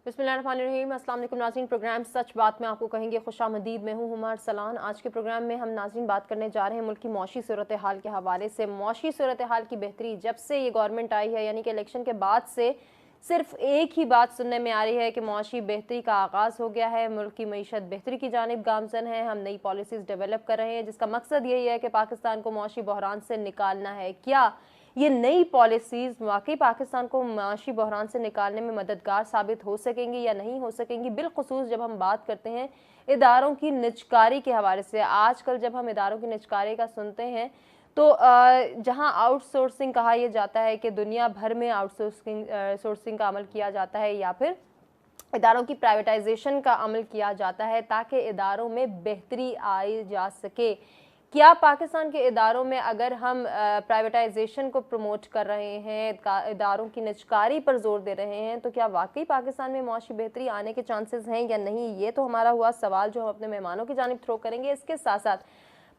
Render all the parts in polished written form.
बिस्मिल्लाहिर्रहमानिर्रहीम। अस्सलाम वालेकुम नाज़रीन। प्रोग्राम सच बात में आपको कहेंगे खुशामदीद। मैं हूँ हुमा अरसलान। आज के प्रोग्राम में हम नाज़रीन बात करने जा रहे हैं मुल्क की मौशी सूरत हाल के हवाले से। मौशी सूरत हाल की बेहतरी जब से ये गवर्नमेंट आई है, यानी कि इलेक्शन के बाद से सिर्फ एक ही बात सुनने में आ रही है कि मौशी बेहतरी का आगाज़ हो गया है, मुल्क की मईशत बेहतरी की जानिब गामज़न है। हम नई पॉलिसीज़ डेवलप कर रहे हैं जिसका मकसद यही है कि पाकिस्तान को मौशी बहरान से निकालना है। क्या ये नई पॉलिसीज़ वाकई पाकिस्तान को माशी बहरान से निकालने में मददगार साबित हो सकेंगी या नहीं हो सकेंगी, बिलखुसूस जब हम बात करते हैं इदारों की निजकारी के हवाले से। आजकल जब हम इदारों की निजकारी का सुनते हैं तो जहां आउटसोर्सिंग कहा यह जाता है कि दुनिया भर में आउटसोर्सिंग का अमल किया जाता है या फिर इदारों की प्राइवेटाइजेशन का अमल किया जाता है ताकि इदारों में बेहतरी आई जा सके। क्या पाकिस्तान के इदारों में अगर हम प्राइवेटाइजेशन को प्रमोट कर रहे हैं, इदारों की निजकारी पर जोर दे रहे हैं, तो क्या वाकई पाकिस्तान में मौशी बेहतरी आने के चांसेस हैं या नहीं? ये तो हमारा हुआ सवाल जो हम अपने मेहमानों की जानिब थ्रो करेंगे। इसके साथ साथ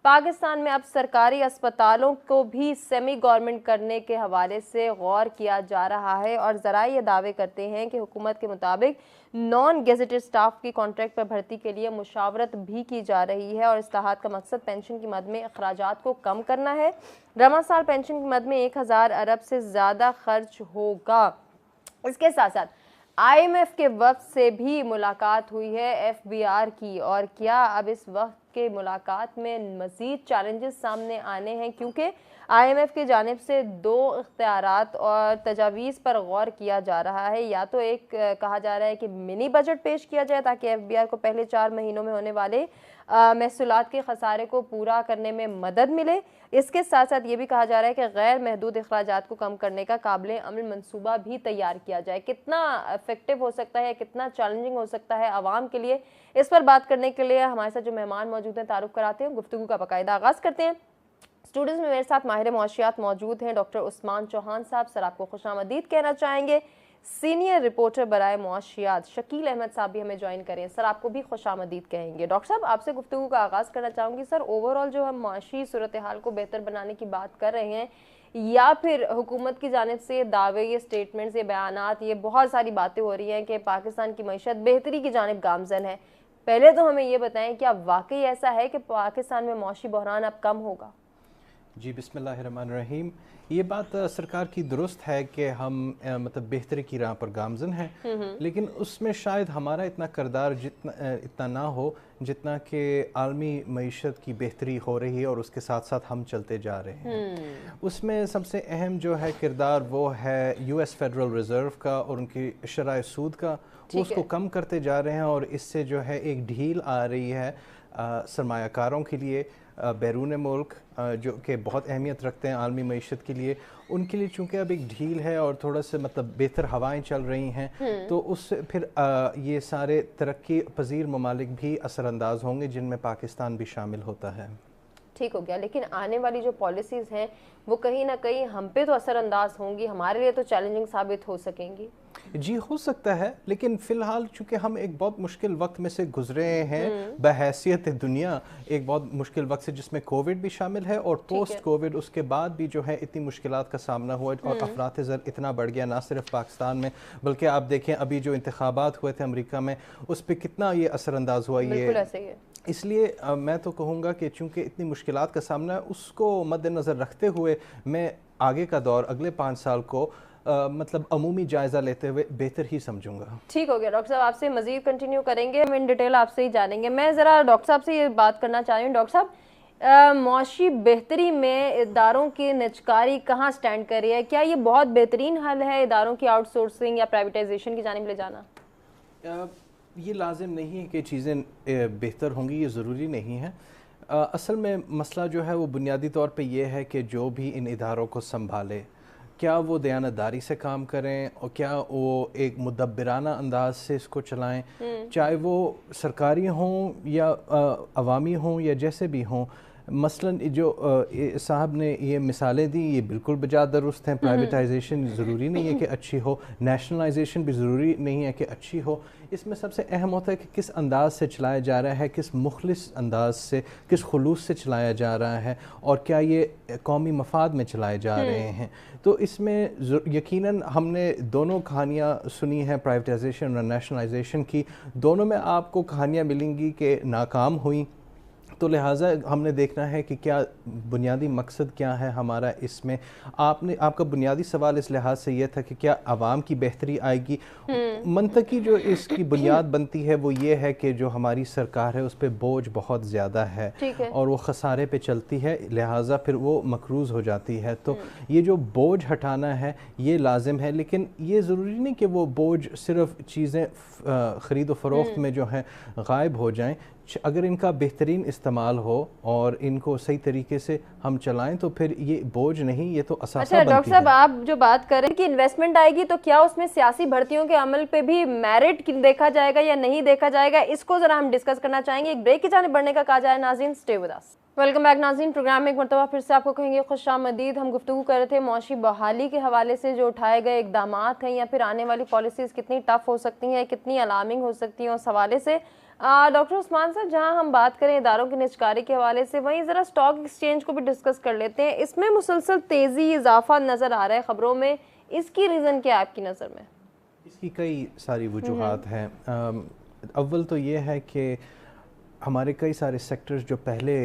पाकिस्तान में अब सरकारी अस्पतालों को भी सेमी गवर्नमेंट करने के हवाले से गौर किया जा रहा है और ज़राए ये दावे करते हैं कि हुकूमत के मुताबिक नॉन गेजेटेड स्टाफ की कॉन्ट्रैक्ट पर भर्ती के लिए मुशावरत भी की जा रही है और इस्लाहात का मकसद पेंशन की मद में अखराजात को कम करना है। रवा साल पेंशन की मद में 1000 अरब से ज़्यादा खर्च होगा। इसके साथ साथ IMF के वक्त से भी मुलाकात हुई है FBR की, और क्या अब इस वक्त के मुलाकात में मज़ीद चैलेंजेस सामने आने हैं, क्योंकि IMF की जानिब से 2 इख्तियारात और तजावीज़ पर गौर किया जा रहा है। या तो एक कहा जा रहा है कि मिनी बजट पेश किया जाए ताकि FBR को पहले 4 महीनों में होने वाले महसूलात के खसारे को पूरा करने में मदद मिले। इसके साथ साथ ये भी कहा जा रहा है कि गैर महदूद अखराजात को कम करने का काबिल अमल मंसूबा भी तैयार किया जाए। कितना इफेक्टिव हो सकता है, कितना चैलेंजिंग हो सकता है आवाम के लिए, इस पर बात करने के लिए हमारे साथ जो मेहमान मौजूद हैं तारुफ कराते हैं, गुफ्तगू का बाकायदा आगाज़ करते हैं। स्टूडियोज़ में मेरे साथ माहिर मुआशियात मौजूद हैं डॉक्टर उस्मान चौहान साहब। सर आपको खुशामदीद कहना चाहेंगे। सीनियर रिपोर्टर बराए मुआशियात शकील अहमद साहब भी हमें ज्वाइन करें, सर आपको भी खुशामदीद कहेंगे। डॉक्टर साहब आपसे गुफ्तगू का आगाज़ करना चाहूँगी। सर ओवरऑल जो हम माशी सूरत हाल को बेहतर बनाने की बात कर रहे हैं, या फिर हुकूमत की जानिब से दावे, ये स्टेटमेंट्स, ये बयानात, ये बहुत सारी बातें हो रही हैं कि पाकिस्तान की मईशत बेहतरी की जानिब गामज़न है, पहले तो हमें ये बताएं क्या वाकई ऐसा है कि पाकिस्तान में मौशी बहरान अब कम होगा? जी बिस्मिल्लाहिर्रहमानिर्रहीम। ये बात सरकार की दुरुस्त है कि हम मतलब बेहतरी की राह पर गामज़न हैं, लेकिन उसमें शायद हमारा इतना किरदार इतना ना हो जितना कि आलमी मईशत की बेहतरी हो रही है और उसके साथ साथ हम चलते जा रहे हैं। उसमें सबसे अहम जो है किरदार वो है US फेडरल रिज़र्व का और उनकी शरह सूद का। वो उसको कम करते जा रहे हैं और इससे जो है एक ढील आ रही है सरमायाकारों के लिए बैरून मुल्क जो कि बहुत अहमियत रखते हैं आलमी मईशत के लिए, उनके लिए चूँकि अब एक ढील है और थोड़ा सा मतलब बेहतर हवाएं चल रही हैं, तो उससे फिर ये सारे तरक्की पजीर ममालिक भी असरअंदाज होंगे जिनमें पाकिस्तान भी शामिल होता है। ठीक हो गया, लेकिन आने वाली जो पॉलिसीज़ हैं वो कहीं ना कहीं हम पे तो असरअंदाज होंगी, हमारे लिए तो चैलेंजिंग साबित हो सकेंगी। जी हो सकता है, लेकिन फ़िलहाल चूँकि हम एक बहुत मुश्किल वक्त में से गुजरे हैं बहैसियत दुनिया, एक बहुत मुश्किल वक्त से जिसमें कोविड भी शामिल है और पोस्ट कोविड उसके बाद भी जो है इतनी मुश्किलात का सामना हुआ और अफरात ज़र इतना बढ़ गया, ना सिर्फ पाकिस्तान में बल्कि आप देखें अभी जो इंतखाबात हुए थे अमेरिका में, उस पर कितना ये असरअंदाज हुआ। ये इसलिए मैं तो कहूँगा कि चूँकि इतनी मुश्किलात का सामना है, उसको मद्देनज़र रखते हुए मैं आगे का दौर अगले 5 साल को मतलब अमूमी जायज़ा लेते हुए बेहतर ही समझूंगा। ठीक हो गया डॉक्टर साहब, आपसे मज़ीद कंटिन्यू करेंगे, हम इन डिटेल आपसे ही जानेंगे। मैं ज़रा डॉक्टर साहब से ये बात करना चाह रही हूँ। डॉक्टर साहब, मौशी बेहतरी में इदारों की निजकारी कहाँ स्टैंड कर रही है? क्या ये बहुत बेहतरीन हल है इदारों की आउटसोर्सिंग या प्राइवेटाइजेशन की जानिब ले जाना? ये लाजिम नहीं है कि चीज़ें बेहतर होंगी, ये ज़रूरी नहीं है। असल में मसला जो है वो बुनियादी तौर पे ये है कि जो भी इन इदारों को संभाले, क्या वो दयानतदारी से काम करें और क्या वो एक मुदब्बिराना अंदाज से इसको चलाएं, चाहे वो सरकारी हों या अवामी हों या जैसे भी हों। مثلاً جو صاحب نے یہ مثالیں دی یہ بالکل بجا درست ہیں. پرائیویٹائزیشن ضروری نہیں ہے کہ اچھی ہو, نیشنلائزیشن بھی ضروری نہیں ہے کہ اچھی ہو. اس میں سب سے اہم ہوتا ہے کہ کس انداز سے چلایا جا رہا ہے, کس مخلص انداز سے, کس خلوص سے چلایا جا رہا ہے, اور کیا یہ قومی مفاد میں چلائے جا رہے ہیں. تو اس میں یقیناً ہم نے دونوں کہانیاں سنی ہیں, پرائیویٹائزیشن اور نیشنلائزیشن کی. دونوں میں آپ کو کہانیاں ملیں گی کہ ناکام ہوئیں. تو لہٰذا ہم نے دیکھنا ہے کہ کیا بنیادی مقصد کیا ہے ہمارا اس میں. آپ کا بنیادی سوال اس لحاظ سے یہ تھا کہ کیا عوام کی بہتری آئے گی. منطقی جو اس کی بنیاد بنتی ہے وہ یہ ہے کہ جو ہماری سرکار ہے اس پہ بوجھ بہت زیادہ ہے اور وہ خسارے پہ چلتی ہے, لہٰذا پھر وہ مقروض ہو جاتی ہے. تو یہ جو بوجھ ہٹانا ہے یہ لازم ہے, لیکن یہ ضروری نہیں کہ وہ بوجھ صرف چیزیں خرید و فروخت میں جو ہیں غائب ہو جائیں. اگر ان کا بہترین استعمال ہو اور ان کو صحیح طریقے سے ہم چلائیں تو پھر یہ بوجھ نہیں, یہ تو اثاثہ بنتی ہے. ڈاکٹر صاحب آپ جو بات کر رہے ہیں کہ انویسٹمنٹ آئے گی تو کیا اس میں سیاسی بھرتیوں کے عمل پہ بھی میرٹ دیکھا جائے گا یا نہیں دیکھا جائے گا, اس کو ذرا ہم ڈسکس کرنا چاہیں گے. ایک بریک کی جانب بڑھنے کا کہا جائے. ناظرین stay with us. Welcome back ناظرین, پروگرام میں ایک مرتبہ پھر سے آپ کو کہیں گے خوش آمدید. ہم گفتگو کر رہے تھے معاشی بحالی کے حوالے سے جو اٹھائے گئے اقدامات ہیں یا پھر آنے والی پالیسیز کتنی ٹف ہو سکتی ہیں, کتنی الارمنگ ہو سکتی ہیں, اس حوالے سے ڈاکٹر عثمان صاحب جہاں ہم بات کریں اداروں کی نجکاری کے حوالے سے, وہیں ذرا اسٹاک ایکسچینج کو بھی ڈسکس کر لیتے ہیں. اس میں مسلسل تیزی اضافہ نظر آ رہا ہے خبروں میں, اس کی ریزن کیا ہے آپ کی نظر میں؟ اس کی کئی ساری وجوہات ہیں. اول تو یہ ہے کہ ہمارے کئی سارے سیکٹرز جو پہلے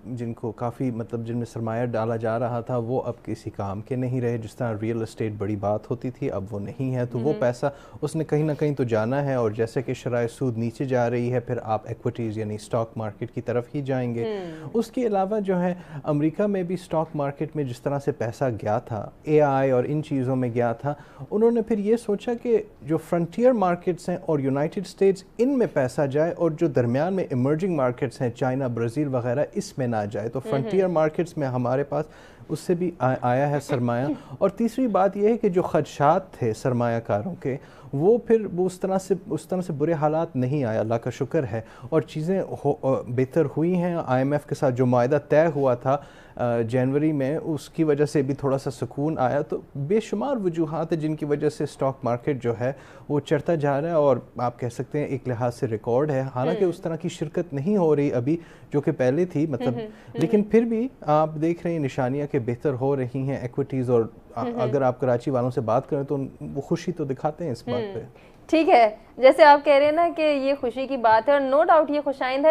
جن کو کافی جن میں سرمایہ ڈالا جا رہا تھا وہ اب کسی کام کے نہیں رہے. جس طرح ریئل اسٹیٹ بڑی بات ہوتی تھی اب وہ نہیں ہے, تو وہ پیسہ اس نے کہیں نہ کہیں تو جانا ہے. اور جیسے کہ شرح سود نیچے جا رہی ہے پھر آپ ایکویٹیز یعنی اسٹاک مارکیٹ کی طرف ہی جائیں گے. اس کے علاوہ جو ہے امریکہ میں بھی اسٹاک مارکیٹ میں جس طرح سے پیسہ گیا تھا, اے آئی اور ان چیزوں میں گیا تھا, انہوں نے پھر یہ سوچا کہ جو فرنٹیئر مارکیٹس ہیں اور یونائٹڈ اسٹیٹس ان میں پیسہ جائے, اور جو درمیان میں ایمرجنگ مارکیٹس ہیں چائنا, برازیل وغیرہ, اس میں نہ جائے. تو فرنٹیئر مارکیٹس میں ہمارے پاس اس سے بھی آیا ہے سرمایہ. اور تیسری بات یہ ہے کہ جو خدشات تھے سرمایہ کاروں کے وہ پھر اس طرح سے برے حالات نہیں آیا, اللہ کا شکر ہے, اور چیزیں بہتر ہوئی ہیں. آئی ایم ایف کے ساتھ جو معاہدہ طے ہوا تھا جنوری میں, اس کی وجہ سے بھی تھوڑا سا سکون آیا. تو بے شمار وجوہات ہیں جن کی وجہ سے اسٹاک مارکیٹ جو ہے وہ چڑھتا جا رہا ہے, اور آپ کہہ سکتے ہیں ایک لحاظ سے ریکارڈ ہے. حالانکہ اس طرح کی شرکت نہیں ہو رہی ابھی جو کہ پہلے تھی, لیکن پھر بھی آپ دیکھ رہے ہیں نشانیاں کہ بہتر ہو رہی ہیں ایکویٹیز. اور اگر آپ کراچی والوں سے بات کریں تو وہ خوشی تو دکھاتے ہیں اس بات پہ. ٹھیک ہے, جیسے آپ کہہ رہے ہیں نا کہ یہ خوشی کی بات ہے, اور نو ڈاؤٹ یہ خوشائند ہے.